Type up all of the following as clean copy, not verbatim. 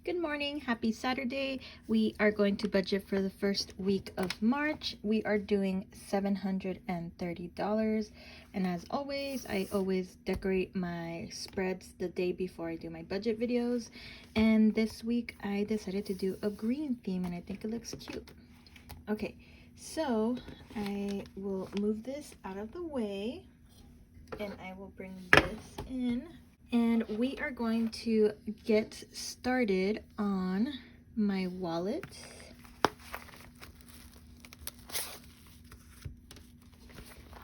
Good morning, happy Saturday. We are going to budget for the first week of March. We are doing $730. And as always, I always decorate my spreads the day before I do my budget videos. And this week I decided to do a green theme and I think it looks cute. Okay, so I will move this out of the way and I will bring this in. And we are going to get started on my wallet.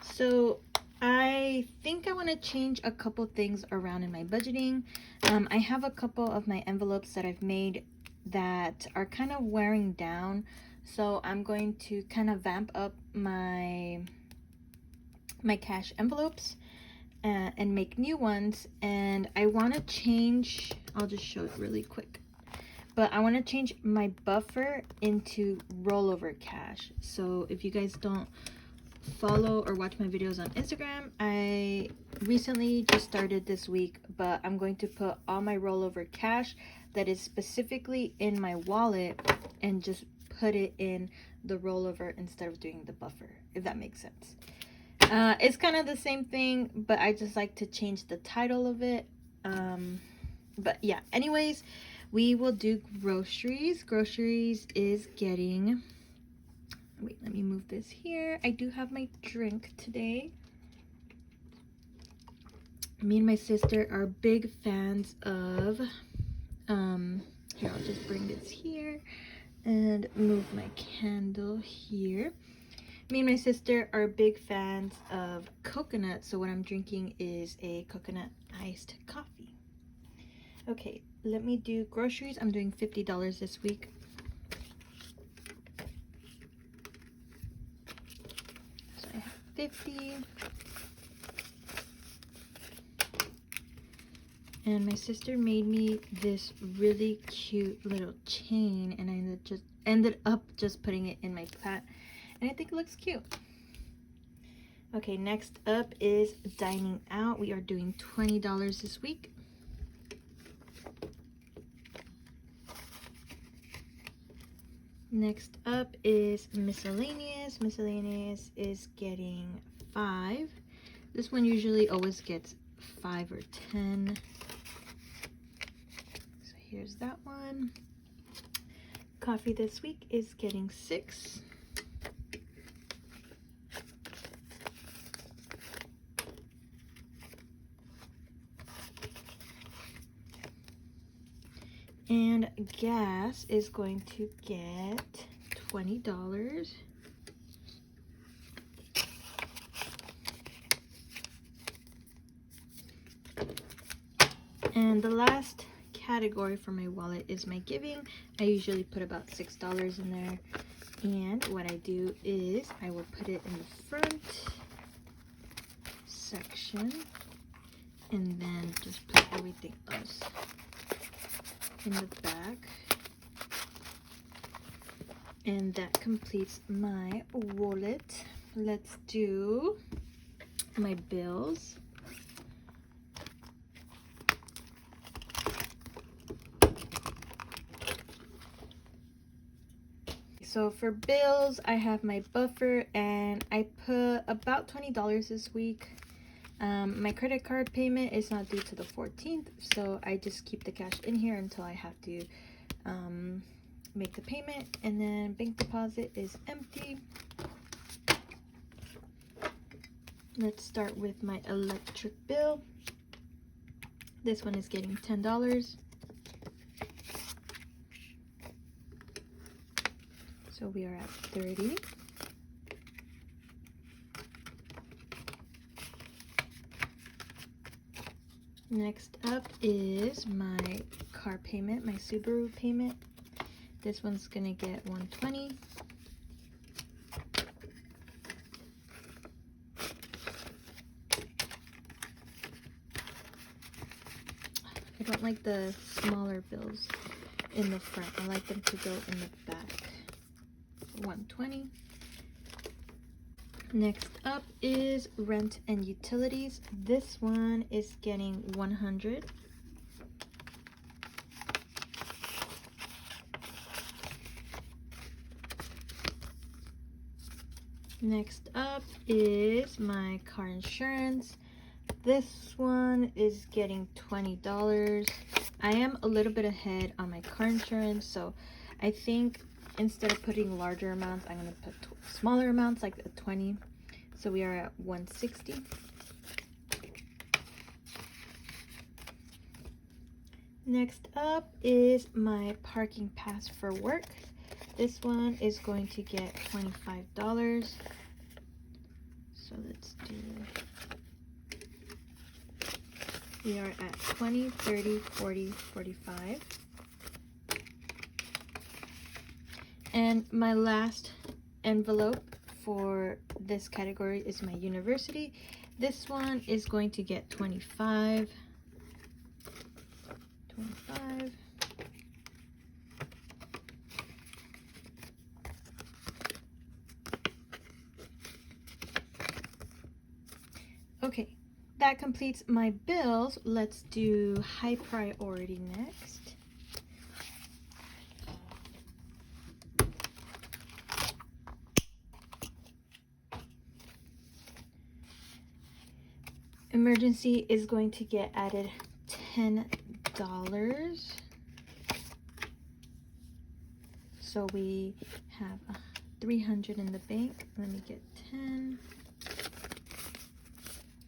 So I think I want to change a couple things around in my budgeting. I have a couple of my envelopes that I've made that are kind of wearing down. So I'm going to kind of vamp up my cash envelopes and make new ones. And I want to change, I'll just show it really quick, but I want to change my buffer into rollover cash. So if you guys don't follow or watch my videos on Instagram, I recently just started this week, but I'm going to put all my rollover cash that is specifically in my wallet and just put it in the rollover instead of doing the buffer, if that makes sense. It's kind of the same thing, but I just like to change the title of it. But yeah, anyways, we will do groceries. Groceries is getting, wait, let me move this here. I do have my drink today. Me and my sister are big fans of, here, I'll just bring this here and move my candle here. Me and my sister are big fans of coconut, so what I'm drinking is a coconut iced coffee. Okay, let me do groceries. I'm doing $50 this week. So I have 50. And my sister made me this really cute little chain, and I ended up just putting it in my plat. And I think it looks cute. Okay, next up is dining out. We are doing $20 this week. Next up is miscellaneous. Miscellaneous is getting 5. This one usually always gets 5 or 10. So here's that one. Coffee this week is getting 6. And gas is going to get $20. And the last category for my wallet is my giving. I usually put about $6 in there. And what I do is I will put it in the front section and then just put everything else in the back. And that completes my wallet. Let's do my bills. So for bills, I have my buffer and I put about $20 this week. My credit card payment is not due to the 14th, so I just keep the cash in here until I have to make the payment. And then bank deposit is empty. Let's start with my electric bill. This one is getting $10. So we are at 30. Next up is my car payment, my Subaru payment. This one's gonna get $120. I don't like the smaller bills in the front. I like them to go in the back. $120. Next up is rent and utilities. This one is getting $100. Next up is my car insurance. This one is getting $20. I am a little bit ahead on my car insurance, so I think instead of putting larger amounts, I'm going to put smaller amounts like a 20. So we are at 160. Next up is my parking pass for work. This one is going to get $25. So let's do, we are at 20, 30, 40, 45. And my last envelope for this category is my university. This one is going to get 25. Okay, that completes my bills. Let's do high priority next. Emergency is going to get added $10. So we have 300 in the bank. Let me get 10.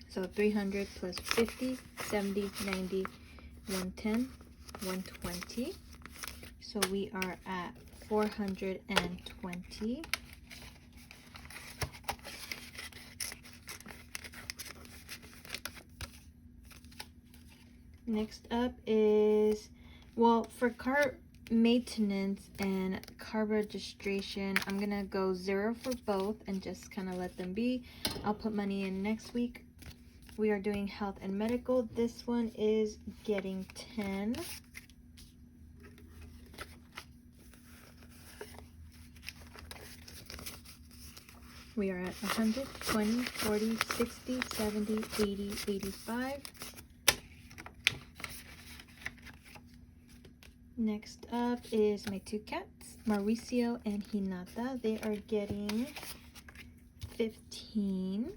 So 300 plus 50, 70, 90, 110, 120. So we are at 420. Next up is, well, for car maintenance and car registration, I'm gonna go 0 for both and just kind of let them be. I'll put money in next week. We are doing health and medical. This one is getting 10. We are at 100, 20, 40, 60, 70, 80, 85. Next up is my two cats, Mauricio and Hinata. They are getting 15.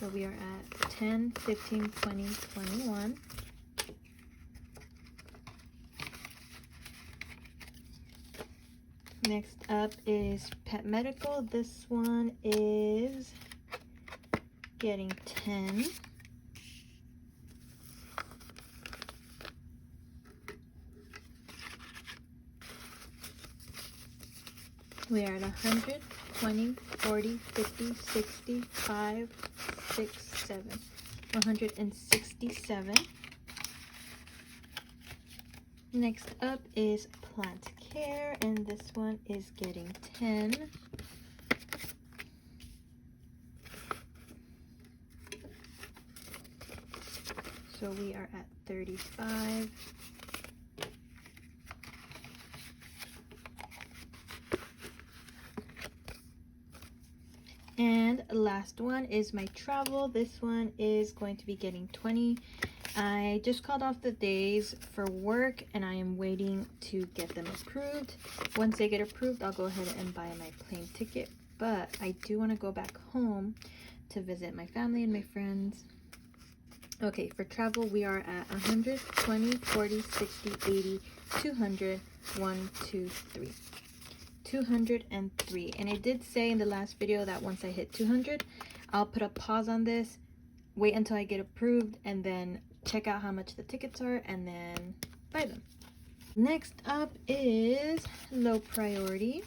So we are at 10, 15, 20, 21. Next up is pet medical. This one is getting 10. We are at 100, 20, 40, 50, 60, 5, 6, 7. 167. Next up is plant care, and this one is getting 10. So we are at 35. And last one is my travel. This one is going to be getting 20. I just called off the days for work and I am waiting to get them approved. Once they get approved, I'll go ahead and buy my plane ticket. But I do want to go back home to visit my family and my friends. Okay, for travel, we are at 100, 20, 40, 60, 80, 200, 1, 2, 3. 203. And it did say in the last video that once I hit 200, I'll put a pause on this, wait until I get approved, and then check out how much the tickets are, and then buy them. Next up is low priority.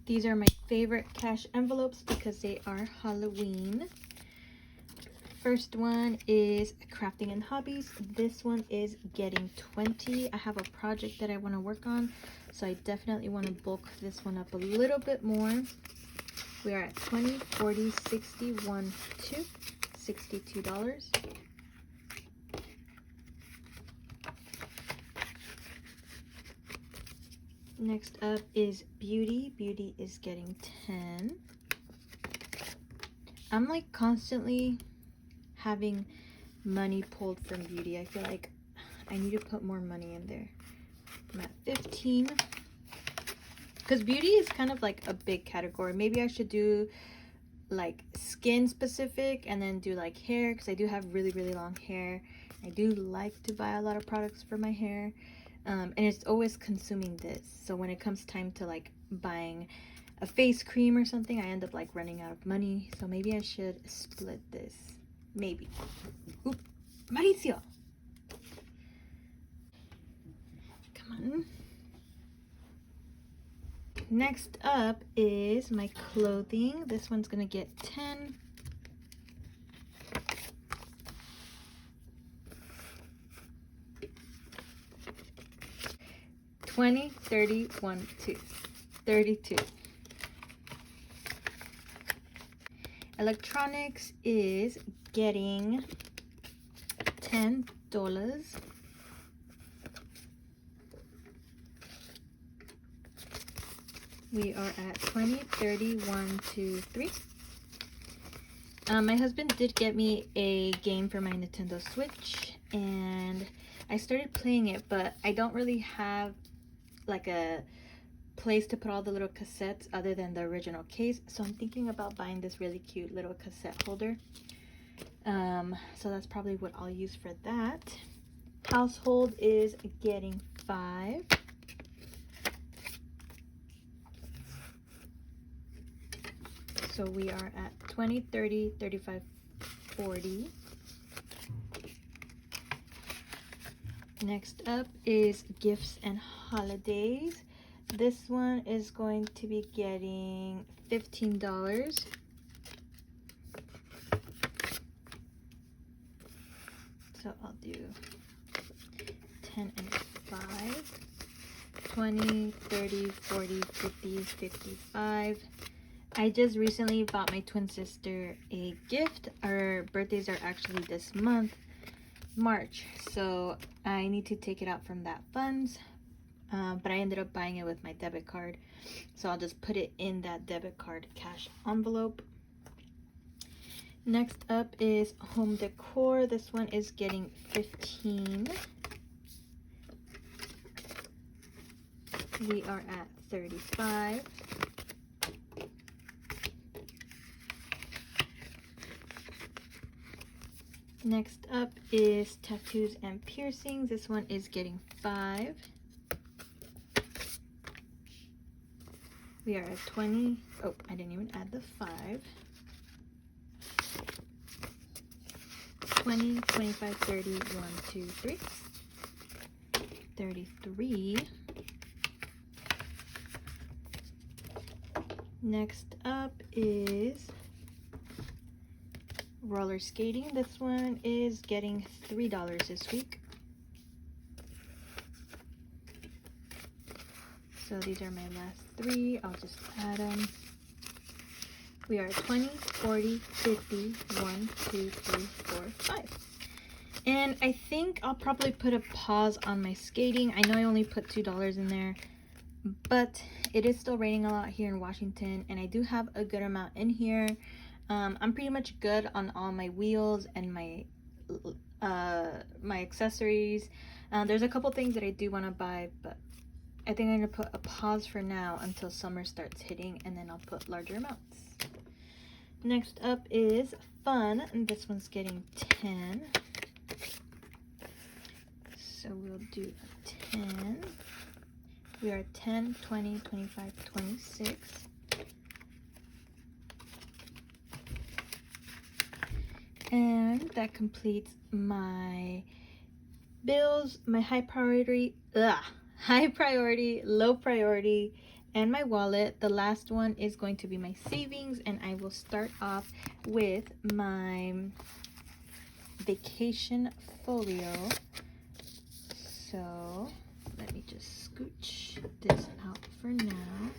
These are my favorite cash envelopes because they are Halloween. First one is crafting and hobbies. This one is getting 20. I have a project that I want to work on, so I definitely want to bulk this one up a little bit more. We are at 20, 40, 60, 1, 2, $62. Next up is beauty. Beauty is getting 10. I'm like constantly having money pulled from beauty. I feel like I need to put more money in there. I'm at 15. Because beauty is kind of like a big category. Maybe I should do like skin specific and then do like hair, because I do have really, really long hair. I do like to buy a lot of products for my hair. And it's always consuming this. So when it comes time to like buying a face cream or something, I end up like running out of money. So maybe I should split this. Maybe. Oop, Mauricio. Come on. Next up is my clothing. This one's gonna get 10. $20, $30, $1, $2, $32. Electronics is getting $10. We are at 20, 30, 1, 2, 3. My husband did get me a game for my Nintendo Switch, and I started playing it, but I don't really have like a place to put all the little cassettes other than the original case, so I'm thinking about buying this really cute little cassette holder. So that's probably what I'll use for that. Household is getting 5. So we are at 20, 30, 35, 40. Next up is gifts and holidays. This one is going to be getting $15. So I'll do 10 and 5. 20, 30, 40, 50, 55. I just recently bought my twin sister a gift. Our birthdays are actually this month, March, so I need to take it out from that funds, but I ended up buying it with my debit card, so I'll just put it in that debit card cash envelope. Next up is home decor. This one is getting 15. We are at 35. Next up is tattoos and piercings. This one is getting 5. We are at 20. Oh, I didn't even add the 5. 20, 25, 30, 1, 2, 3. 33. Next up is roller skating. This one is getting $3 this week. So these are my last 3. I'll just add them. We are 20, 40, 50, 1, 2, 3, 4, 5. And I think I'll probably put a pause on my skating. I know I only put $2 in there, but it is still raining a lot here in Washington, and I do have a good amount in here. I'm pretty much good on all my wheels and my accessories. There's a couple things that I do want to buy, but I think I'm going to put a pause for now until summer starts hitting, and then I'll put larger amounts. Next up is fun, and this one's getting 10. So we'll do a 10. We are 10, 20, 25, 26. And that completes my bills, my high priority, low priority, and my wallet. The last one is going to be my savings, and I will start off with my vacation folio. So let me just scooch this out for now.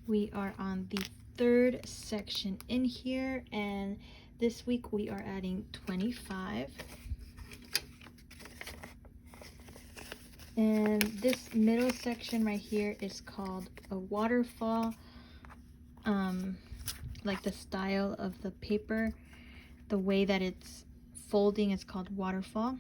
We are on the 3rd section in here, and this week we are adding 25. And this middle section right here is called a waterfall. like the style of the paper, the way that it's folding is called waterfall.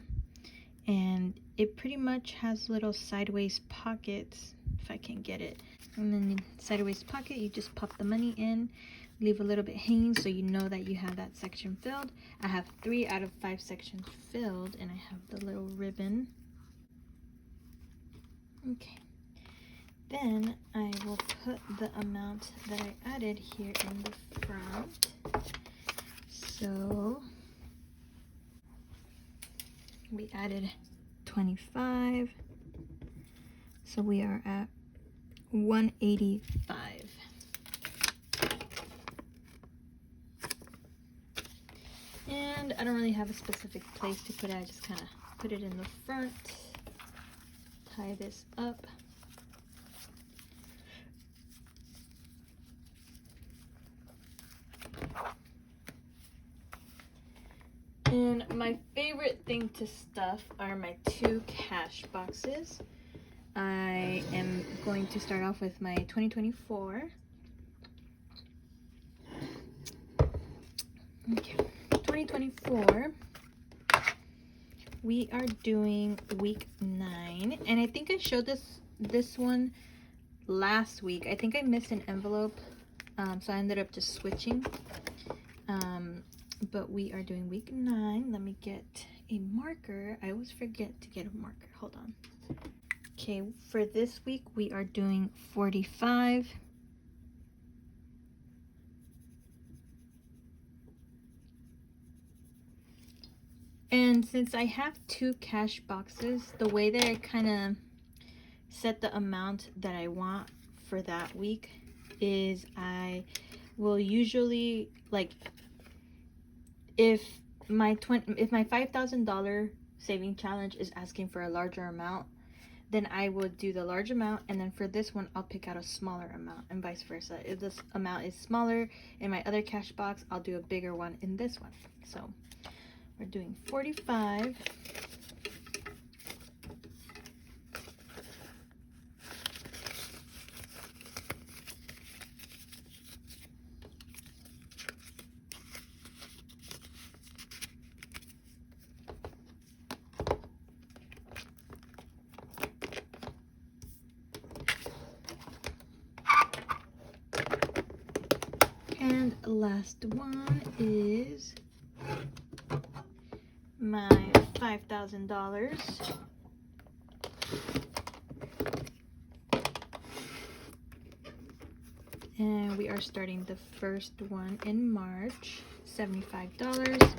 And it pretty much has little sideways pockets, if I can get it. And then the sideways pocket, you just pop the money in, leave a little bit hanging so you know that you have that section filled. I have 3 out of 5 sections filled, and I have the little ribbon. Okay. Then I will put the amount that I added here in the front. So we added 25. So we are at 185. And I don't really have a specific place to put it. I just kind of put it in the front. Tie this up. And my favorite thing to stuff are my 2 cash boxes. I am going to start off with my 2024. Okay, 2024. We are doing week 9, and I think I showed this one last week. I think I missed an envelope, so I ended up just switching. But we are doing week 9. Let me get a marker. I always forget to get a marker. Hold on. Okay, for this week we are doing 45. And since I have 2 cash boxes, the way that I kind of set the amount that I want for that week is I will usually, like, if my $5,000 saving challenge is asking for a larger amount, then I will do the large amount, and then for this one I'll pick out a smaller amount, and vice versa. If this amount is smaller in my other cash box, I'll do a bigger one in this one. So we're doing 45. And last one is my $5,000. And we are starting the first one in March, $75.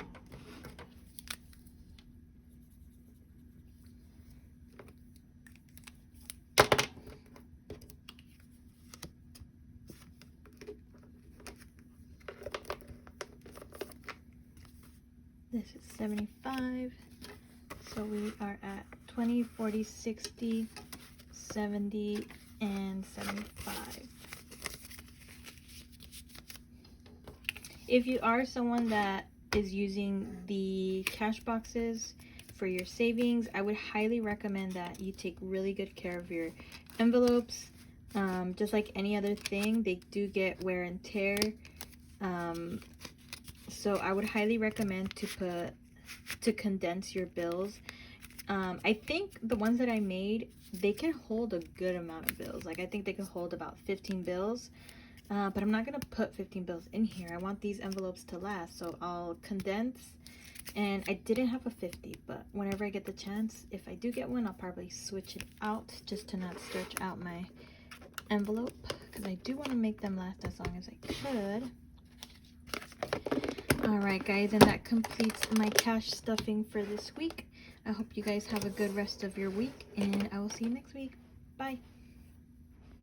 This is 75. So we are at 20, 40, 60, 70, and 75. If you are someone that is using the cash boxes for your savings, I would highly recommend that you take really good care of your envelopes. Just like any other thing, they do get wear and tear. So I would highly recommend to condense your bills. I think the ones that I made, they can hold a good amount of bills. Like I think they can hold about 15 bills. But I'm not gonna put 15 bills in here. I want these envelopes to last, so I'll condense. And I didn't have a 50, but whenever I get the chance, if I do get one, I'll probably switch it out just to not stretch out my envelope, because I do want to make them last as long as I could. Alright guys, and that completes my cash stuffing for this week. I hope you guys have a good rest of your week, and I will see you next week. Bye!